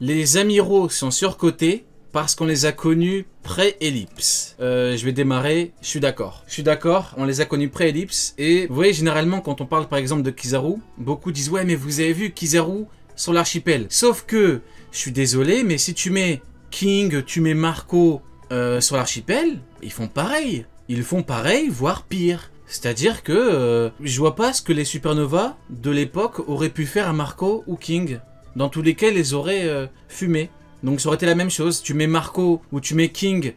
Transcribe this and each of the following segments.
Les amiraux sont surcotés parce qu'on les a connus pré-ellipse. Je vais démarrer, je suis d'accord. Je suis d'accord, on les a connus pré-ellipse. Et vous voyez, généralement, quand on parle par exemple de Kizaru, beaucoup disent « Ouais, mais vous avez vu Kizaru sur l'archipel ». Sauf que, je suis désolé, mais si tu mets King, tu mets Marco sur l'archipel, ils font pareil. Ils font pareil, voire pire. C'est-à-dire que je vois pas ce que les supernovas de l'époque auraient pu faire à Marco ou King. Dans tous les cas, ils les auraient fumés. Donc ça aurait été la même chose, tu mets Marco ou tu mets King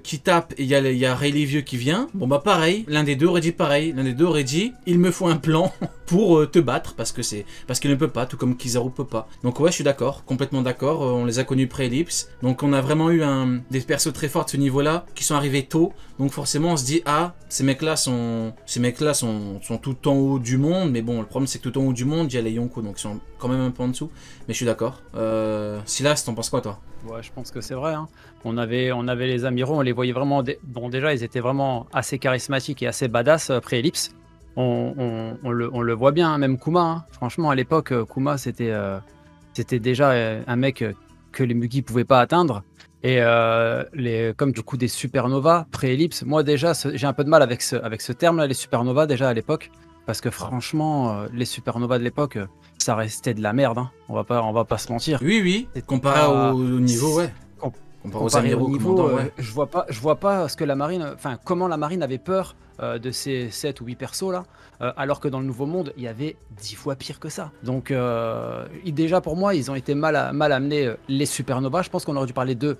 qui tape et il y a Rayleigh Vieux qui vient, bon bah pareil, l'un des deux aurait dit pareil, l'un des deux aurait dit il me faut un plan pour te battre parce qu'il ne peut pas, tout comme Kizaru peut pas. Donc ouais, je suis d'accord, complètement d'accord, on les a connus pré-ellipse, donc on a vraiment eu des persos très forts de ce niveau-là qui sont arrivés tôt, donc forcément on se dit ah, ces mecs-là sont tout en haut du monde, mais bon le problème c'est que tout en haut du monde il y a les Yonko, donc ils sont quand même un peu en dessous, mais je suis d'accord. Silas, t'en penses quoi toi? Ouais, je pense que c'est vrai. Hein. On avait les amiraux, on les voyait vraiment. Bon, déjà, ils étaient vraiment assez charismatiques et assez badass pré-ellipse. On le voit bien, hein, même Kuma. Hein. Franchement, à l'époque, Kuma, c'était déjà un mec que les Mugi pouvaient pas atteindre. Et comme du coup des supernovas pré-ellipse, moi déjà, j'ai un peu de mal avec ce terme-là, les supernovas, déjà à l'époque. Parce que franchement, les supernovas de l'époque, ça restait de la merde. Hein. On va pas se mentir. Oui, oui, comparé au niveau, ouais. Comparé au niveau, ouais. Je vois pas ce que la marine, enfin comment la marine avait peur de ces 7 ou 8 persos là, alors que dans le Nouveau Monde, il y avait 10 fois pire que ça. Donc déjà pour moi, ils ont été mal amenés les supernovas. Je pense qu'on aurait dû parler d'eux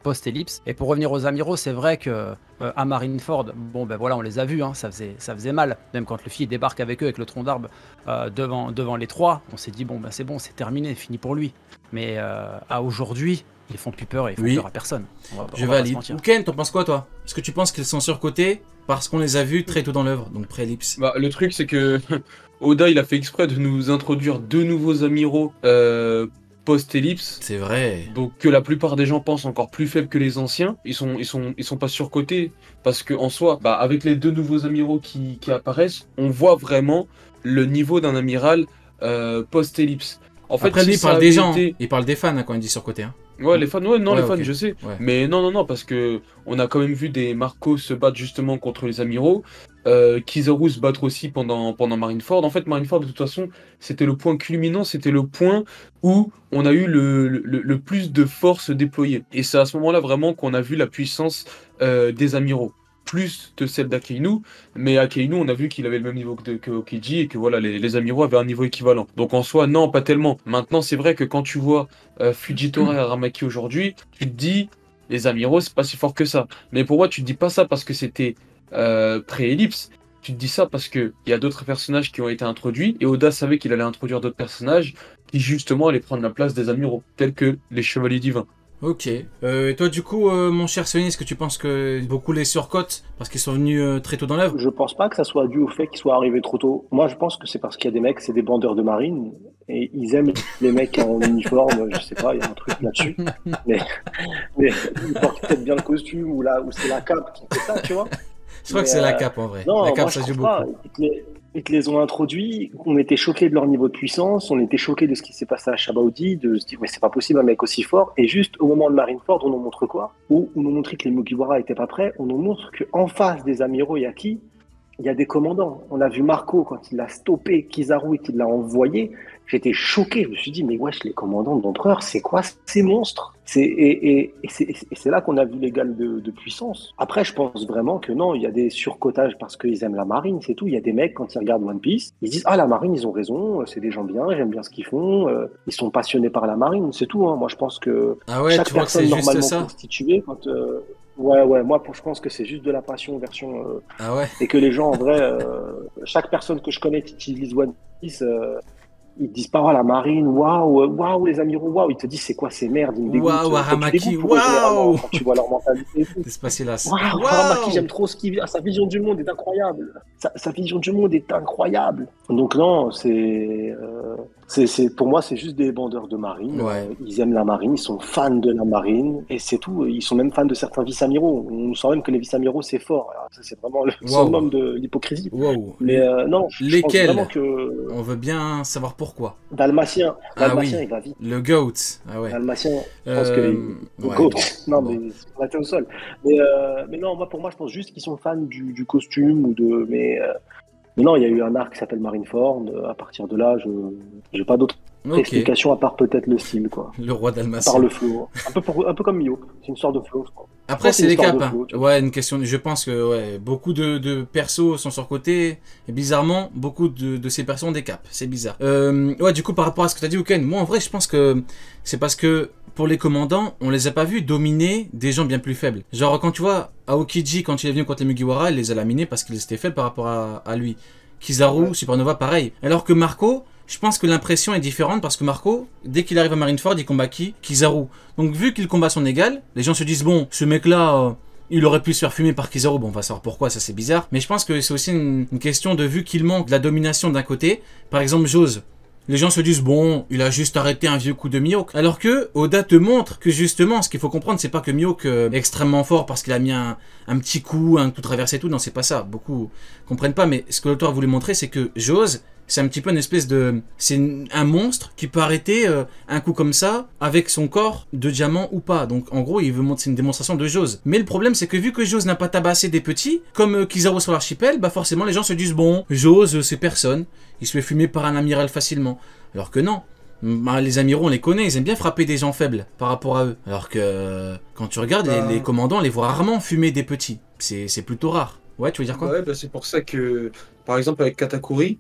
post-ellipse. Et pour revenir aux amiraux, c'est vrai que à Marineford, bon ben voilà, on les a vus, hein, ça faisait mal. Même quand Luffy débarque avec eux avec le tronc d'arbre devant les trois, on s'est dit bon ben c'est bon, c'est terminé, fini pour lui. Mais à aujourd'hui, ils font plus peur et ils font peur à personne. Je valide. Ken, t'en penses quoi toi? Est-ce que tu penses qu'ils sont surcotés parce qu'on les a vus très tôt dans l'œuvre, donc pré-ellipse? Bah, le truc c'est que Oda il a fait exprès de nous introduire deux nouveaux amiraux post-ellipse. C'est vrai. Donc que la plupart des gens pensent encore plus faibles que les anciens. Ils sont pas surcotés parce que en soi, bah, avec les deux nouveaux amiraux qui apparaissent, on voit vraiment le niveau d'un amiral post-ellipse. En fait, après, lui, il parle des gens, il parle des fans hein, quand il dit surcoté. Hein. Ouais, les fans, ouais, non, ouais, les fans, okay. je sais. Ouais. Mais non, parce que on a quand même vu des Marcos se battre justement contre les amiraux. Kizaru se battre aussi pendant Marineford. En fait, Marineford, de toute façon, c'était le point culminant, c'était le point où on a eu le plus de force déployée. Et c'est à ce moment-là vraiment qu'on a vu la puissance des amiraux. Plus de celle d'Akainu, mais Akainu, on a vu qu'il avait le même niveau que Okiji et que voilà, les amiraux avaient un niveau équivalent. Donc en soi, non, pas tellement. Maintenant, c'est vrai que quand tu vois Fujitora et Aramaki aujourd'hui, tu te dis, les amiraux, c'est pas si fort que ça. Mais pour moi, tu te dis pas ça parce que c'était pré-ellipse. Tu te dis ça parce qu'il y a d'autres personnages qui ont été introduits et Oda savait qu'il allait introduire d'autres personnages qui justement allaient prendre la place des amiraux, tels que les chevaliers divins. Ok. Et toi, du coup, mon cher Sony, est-ce que tu penses que beaucoup les surcotent parce qu'ils sont venus très tôt dans l'œuvre? Je pense pas que ça soit dû au fait qu'ils soient arrivés trop tôt. Moi, je pense que c'est parce qu'il y a des mecs, c'est des bandeurs de marine, et ils aiment les mecs en uniforme, je sais pas, il y a un truc là-dessus. Mais ils portent peut-être bien le costume, ou c'est la cape qui fait ça, tu vois. Je crois que c'est la cape en vrai. Non, la cape, moi, ça je joue trouve pas. beaucoup. Ils te les ont introduits, on était choqués de leur niveau de puissance, on était choqués de ce qui s'est passé à Shabaudi, de se dire mais c'est pas possible un mec aussi fort. Et juste au moment de Marineford, on nous montre quoi? Où on nous montre que les Mugiwara étaient pas prêts, on nous montre qu'en face des amiraux Yaki, il y a des commandants. On a vu Marco quand il a stoppé Kizaru et qu'il l'a envoyé. J'étais choqué. Je me suis dit, mais wesh, les commandants de l'empereur, c'est quoi ces monstres? Et c'est là qu'on a vu l'égal de puissance. Après, je pense vraiment que non, il y a des surcotages parce qu'ils aiment la marine, c'est tout. Il y a des mecs, quand ils regardent One Piece, ils disent, ah, la marine, ils ont raison, c'est des gens bien, j'aime bien ce qu'ils font, ils sont passionnés par la marine, c'est tout. Hein. Moi, je pense que chaque personne normalement constituée, quand... Ouais, moi je pense que c'est juste de la passion version. Et que les gens en vrai, chaque personne que je connais qui utilise One Piece, ils disent pas, oh, la marine, waouh, les amiraux, waouh, ils te disent c'est quoi ces merdes, ils me dégoûtent. Waouh, Aramaki, waouh! Quand tu vois leur mentalité. Waouh, Aramaki, j'aime trop ce qu'il vit, sa vision du monde est incroyable. Sa vision du monde est incroyable. Donc non, c'est. Pour moi, c'est juste des bandeurs de marine. Ouais. Ils aiment la marine, ils sont fans de la marine, et c'est tout. Ils sont même fans de certains vice-amiraux. On sent même que les vice-amiraux, c'est fort. Alors, ça, c'est vraiment le summum de l'hypocrisie. Wow. Mais non, je pense Lesquels? vraiment que On veut bien savoir pourquoi. Dalmatien, Ah oui. il va vite. Le GOAT. Ah ouais. Dalmatien, je pense que le ouais, GOAT. bon, Non, bon. mais on était au sol. Mais non, pour moi, je pense juste qu'ils sont fans du costume ou de. Mais non, il y a eu un arc qui s'appelle Marineford. À partir de là, je n'ai pas d'autre Ok. explication à part peut-être le style, quoi. Le roi À part dalmatien. le flow. Un peu comme Mio. C'est une sorte de flow, je crois. Après, Je pense c'est les que c'est une caps. histoire Hein. de flow, tu vois. Ouais, une question. Je pense que ouais, beaucoup de persos sont surcotés. Et bizarrement, beaucoup de ces persos ont des caps. C'est bizarre. Ouais, du coup, par rapport à ce que tu as dit, Uken, moi en vrai, je pense que c'est parce que pour les commandants, on les a pas vus dominer des gens bien plus faibles. Genre, quand tu vois Aokiji, quand il est venu contre les Mugiwara, il les a laminés parce qu'ils étaient faibles par rapport à lui. Kizaru, Ouais. Supernova, pareil. Alors que Marco, je pense que l'impression est différente parce que Marco, dès qu'il arrive à Marineford, il combat qui? Kizaru. Donc vu qu'il combat son égal, les gens se disent bon, ce mec-là, il aurait pu se faire fumer par Kizaru. Bon, on va savoir pourquoi, ça c'est bizarre. Mais je pense que c'est aussi une question de vu qu'il manque de la domination d'un côté. Par exemple, Jose. Les gens se disent bon, il a juste arrêté un vieux coup de Mihawk. Alors que Oda te montre que justement, ce qu'il faut comprendre, c'est pas que Mihawk est extrêmement fort parce qu'il a mis un petit coup, un coup traversé et tout. Non, c'est pas ça. Beaucoup comprennent pas. Mais ce que l'auteur voulait montrer, c'est que Jose, c'est un petit peu une espèce de... C'est un monstre qui peut arrêter un coup comme ça avec son corps de diamant ou pas. Donc en gros, il veut montrer une démonstration de Jose. Mais le problème, c'est que vu que Jose n'a pas tabassé des petits, comme Kizaru sur l'archipel, bah forcément les gens se disent bon, Jose, c'est personne. Il se fait fumer par un amiral facilement. Alors que non. Bah, les amiraux, on les connaît, ils aiment bien frapper des gens faibles par rapport à eux. Alors que quand tu regardes, les commandants, on les voit rarement fumer des petits. C'est plutôt rare. Ouais, tu veux dire quoi? Ouais, bah c'est pour ça que, par exemple, avec Katakuri,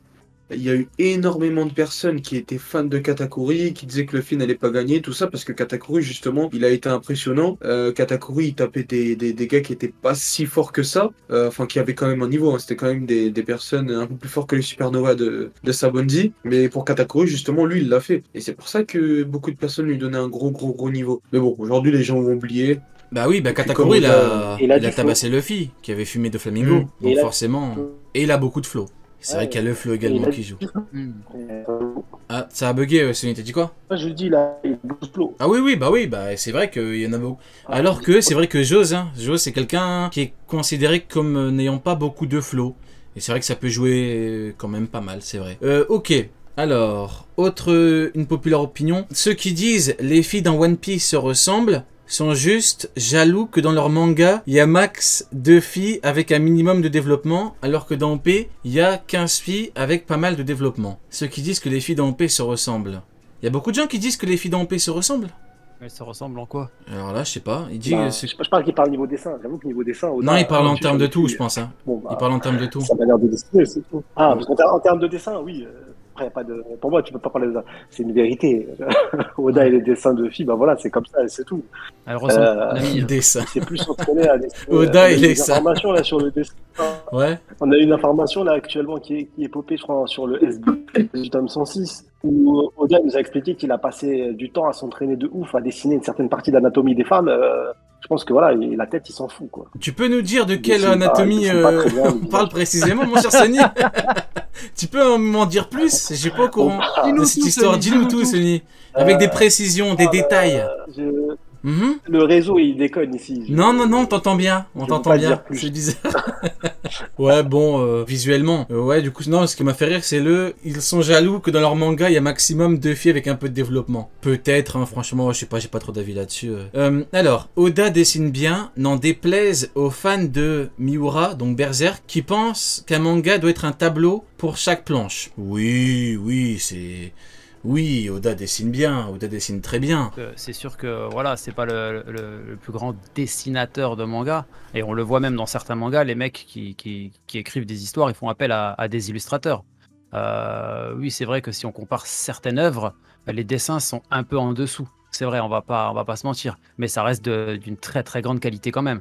il y a eu énormément de personnes qui étaient fans de Katakuri, qui disaient que le film n'allait pas gagner, tout ça, parce que Katakuri, justement, il a été impressionnant. Katakuri, il tapait des gars qui étaient pas si forts que ça, enfin, qui avaient quand même un niveau, hein. C'était quand même des personnes un peu plus fortes que les Supernova de Sabondi. Mais pour Katakuri, justement, lui, il l'a fait. Et c'est pour ça que beaucoup de personnes lui donnaient un gros niveau. Mais bon, aujourd'hui, les gens ont oublié. Bah oui, bah Et puis, Katakuri, comme il a du tabassé Luffy, qui avait fumé de Flamingo. Mm. Donc Et il a- forcément... Et il a beaucoup de flow. C'est vrai qu'il y a le flow également qui joue. Ah, ça a bugué, Sony, t'as dit quoi? Je dis là, il bouge flow. Ah oui, bah c'est vrai qu'il y en a beaucoup. Alors que c'est vrai que Jose, c'est quelqu'un qui est considéré comme n'ayant pas beaucoup de flow. Et c'est vrai que ça peut jouer quand même pas mal, c'est vrai. Ok. Alors, une populaire opinion. Ceux qui disent les filles dans One Piece se ressemblent sont juste jaloux que dans leur manga, il y a max 2 filles avec un minimum de développement, alors que dans OP, il y a 15 filles avec pas mal de développement. Ceux qui disent que les filles dans OP se ressemblent. Il y a beaucoup de gens qui disent que les filles dans OP se ressemblent. Elles se ressemblent en quoi? Alors là, je sais pas. Il dit. Je parle qu'il parle niveau dessin. J'avoue que niveau dessin. Non, il parle en termes de tout, je pense. Hein. Bon, Il parle en termes de tout. Sa manière de dessiner, c'est tout. Ah, parce qu'en termes de dessin, oui. Après, y a pas de... Pour moi, tu peux pas parler de ça. C'est une vérité. Oda et les dessins de filles, bah voilà, c'est comme ça, c'est tout. Elles ressemblent à mon ami. Dessin. C'est plus entraîné à dessiner. Oda et les informations là sur le dessin. Ouais. On a une information là actuellement qui est popée, je crois, sur le SB du tome 106, où Oda nous a expliqué qu'il a passé du temps à s'entraîner de ouf, à dessiner une certaine partie d'anatomie des femmes. Je pense que voilà, la tête, il s'en fout, quoi. Tu peux nous dire de Ils quelle dessinent pas- anatomie ils dessinent pas très bien, on parle précisément, mon cher Sonny? Tu peux m'en dire plus? J'ai pas au courant de cette histoire. Dis-nous tout, Sonny. Avec des précisions, des détails. Mhm. Le réseau, il déconne ici. Non, on t'entend bien. On Je peux t'entend pas bien. dire plus. C'est bizarre. Ouais, bon, visuellement. Ouais, du coup, non, ce qui m'a fait rire, c'est ils sont jaloux que dans leur manga, il y a maximum 2 filles avec un peu de développement. Peut-être, hein, franchement, je sais pas, j'ai pas trop d'avis là-dessus. Alors, Oda dessine bien, n'en déplaise aux fans de Miura, donc Berserk, qui pensent qu'un manga doit être un tableau pour chaque planche. Oui, c'est... Oui, Oda dessine bien, Oda dessine très bien. C'est sûr que voilà, c'est pas le plus grand dessinateur de manga. Et on le voit même dans certains mangas, les mecs qui écrivent des histoires, ils font appel à des illustrateurs. Oui, c'est vrai que si on compare certaines œuvres, les dessins sont un peu en dessous. C'est vrai, on va pas se mentir. Mais ça reste d'une très très grande qualité quand même.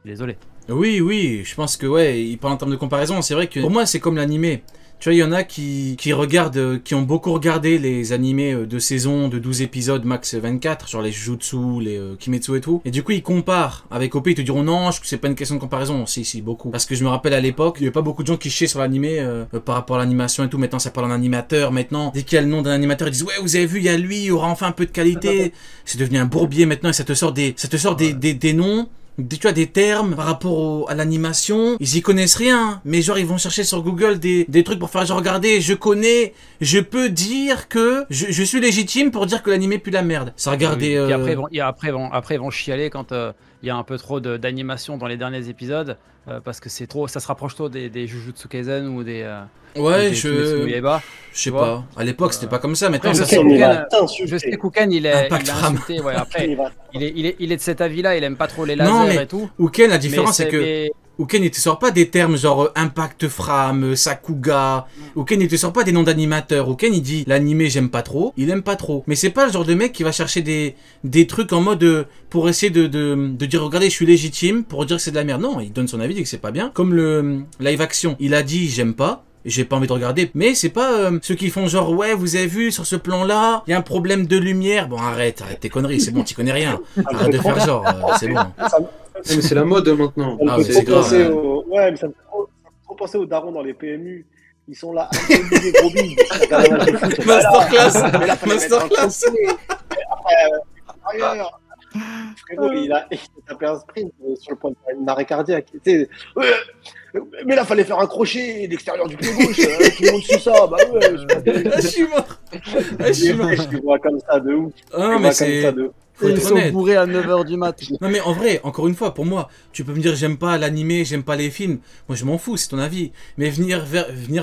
Désolé. Oui, je pense que ouais, il parle en termes de comparaison. C'est vrai que pour moi, c'est comme l'animé. Tu vois, il y en a qui regardent, qui ont beaucoup regardé les animés de saison de 12 épisodes, max 24, genre les Jujutsu, les Kimetsu et tout. Et du coup, ils comparent avec OP, ils te diront non, c'est pas une question de comparaison. Si, beaucoup. Parce que je me rappelle à l'époque, il y avait pas beaucoup de gens qui chiaient sur l'animé par rapport à l'animation et tout. Maintenant, ça parle en animateur. Maintenant, dès qu'il y a le nom d'un animateur, ils disent ouais, vous avez vu, il y a lui, il aura enfin un peu de qualité. C'est devenu un bourbier maintenant et ça te sort des noms. Tu vois, des termes par rapport à l'animation, ils y connaissent rien, mais genre ils vont chercher sur Google des trucs pour faire genre regardez, je peux dire que je suis légitime pour dire que l'animé pue la merde. Ça regardez. Et après ils vont chialer quand il y a un peu trop d'animation dans les derniers épisodes parce que c'est trop, ça se rapproche trop des Jujutsu Kaisen ou des. Ouais, ou des Kimetsu no Yaiba, je sais pas. À l'époque, c'était pas comme ça. Maintenant, je sais Kuken, il a insulté. Ouais, après, il est de cet avis-là. Il aime pas trop les lasers et tout. Uken, la différence, c'est que Uken, il te sort pas des termes genre Impact Frame, Sakuga. Uken, il te sort pas des noms d'animateurs. Uken, il dit l'animé, j'aime pas trop. Il aime pas trop. Mais c'est pas le genre de mec qui va chercher des trucs en mode pour essayer de dire regardez, je suis légitime pour dire que c'est de la merde. Non, il donne son avis, il dit que c'est pas bien. Comme le live action, il a dit j'aime pas. J'ai pas envie de regarder, mais c'est pas ceux qui font genre ouais vous avez vu sur ce plan là il y a un problème de lumière. Bon arrête tes conneries, c'est bon, t'y connais rien, arrête de faire genre, c'est bon. Mais c'est la mode maintenant. Ça me fait trop penser ouais, mais ça me fait trop penser aux darons dans les PMU. Ils sont là, des gros billes. Masterclass. Frérot, il a tapé un sprint sur le point de faire une arrêt cardiaque. Mais là, fallait faire un crochet d'extérieur du pied gauche. Tout le monde suit ça. Bah ouais. Je suis mort. Je vois comme ça de ouf. Ah, mais c'est. Ils sont bourrés à 9h du mat. Non mais en vrai, encore une fois, pour moi, tu peux me dire j'aime pas l'animé, j'aime pas les films. Moi je m'en fous, c'est ton avis. Mais venir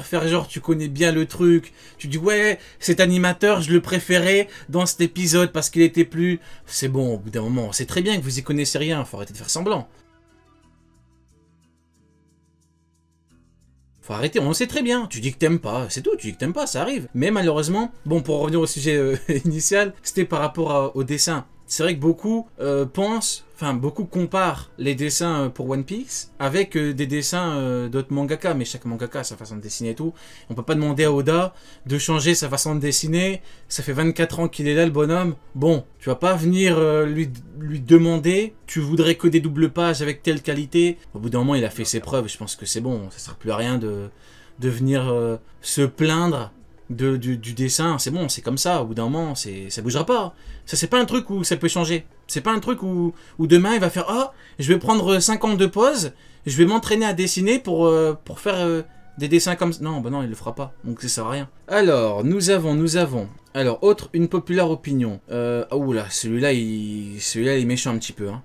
faire genre tu connais bien le truc, tu dis ouais, cet animateur je le préférais dans cet épisode parce qu'il était plus... C'est bon, au bout d'un moment, c'est très bien que vous y connaissez rien, faut arrêter de faire semblant. Faut arrêter, on le sait très bien. Tu dis que t'aimes pas, c'est tout, tu dis que t'aimes pas, ça arrive. Mais malheureusement, bon, pour revenir au sujet initial, c'était par rapport au dessin. C'est vrai que beaucoup beaucoup comparent les dessins pour One Piece avec des dessins d'autres mangaka, mais chaque mangaka a sa façon de dessiner et tout. On peut pas demander à Oda de changer sa façon de dessiner. Ça fait 24 ans qu'il est là, le bonhomme. Bon, tu vas pas venir lui demander, tu voudrais que des doubles pages avec telle qualité. Au bout d'un moment, il a fait ses preuves, je pense que c'est bon. Ça sert plus à rien de venir se plaindre du dessin, c'est bon, c'est comme ça, au bout d'un moment, ça bougera pas. Ça, c'est pas un truc où ça peut changer. C'est pas un truc où demain, il va faire « Ah, je vais prendre 5 ans de pause, je vais m'entraîner à dessiner pour faire des dessins comme ça. » Non, bah non, il le fera pas, donc ça sert à rien. Alors, nous avons... Alors, une populaire opinion. Oh là, celui-là, il est méchant un petit peu, hein.